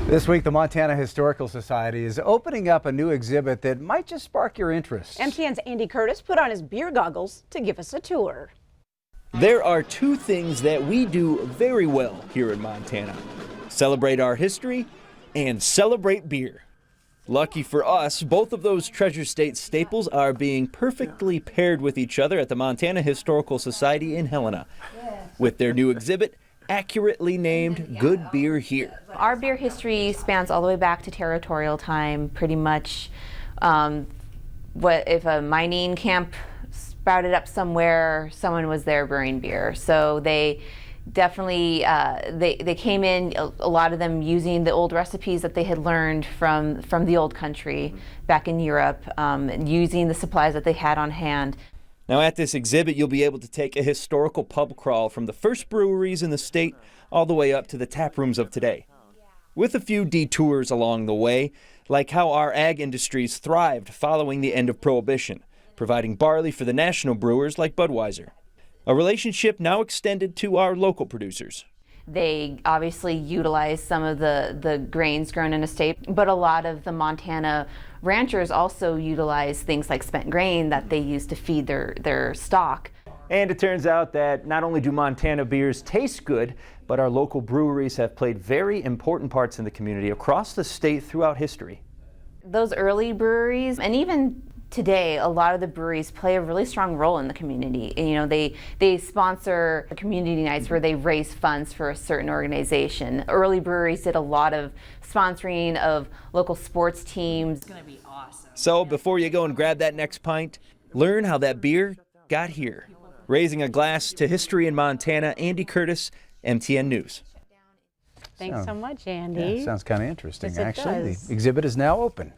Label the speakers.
Speaker 1: This week, the Montana Historical Society is opening up a new exhibit that might just spark your interest.
Speaker 2: MTN's Andy Curtis put on his beer goggles to give us a tour.
Speaker 3: There are two things that we do very well here in Montana: celebrate our history and celebrate beer. Lucky for us, both of those Treasure State staples are being perfectly paired with each other at the Montana Historical Society in Helena, with their new exhibit accurately named Good Beer Here.
Speaker 4: Our beer history spans all the way back to territorial time, pretty much. What if a mining camp sprouted up somewhere, someone was there brewing beer. So they definitely, they came in, a lot of them using the old recipes that they had learned from the old country back in Europe, using the supplies that they had on hand.
Speaker 3: Now at this exhibit, you'll be able to take a historical pub crawl from the first breweries in the state all the way up to the tap rooms of today, with a few detours along the way, like how our ag industries thrived following the end of Prohibition, providing barley for the national brewers like Budweiser, a relationship now extended to our local producers.
Speaker 4: They obviously utilize some of the grains grown in a state, but a lot of the Montana ranchers also utilize things like spent grain that they use to feed their stock.
Speaker 3: And it turns out that not only do Montana beers taste good, but our local breweries have played very important parts in the community across the state throughout history.
Speaker 4: Those early breweries, and even today, a lot of the breweries play a really strong role in the community. You know, they sponsor community nights where they raise funds for a certain organization. Early breweries did a lot of sponsoring of local sports teams. It's gonna be awesome.
Speaker 3: So before you go and grab that next pint, learn how that beer got here. Raising a glass to history in Montana, Andy Curtis, MTN News.
Speaker 2: Thanks so much, Andy.
Speaker 1: Yeah, sounds kind of interesting,
Speaker 2: Yes, it
Speaker 1: actually.
Speaker 2: does.
Speaker 1: The exhibit is now open.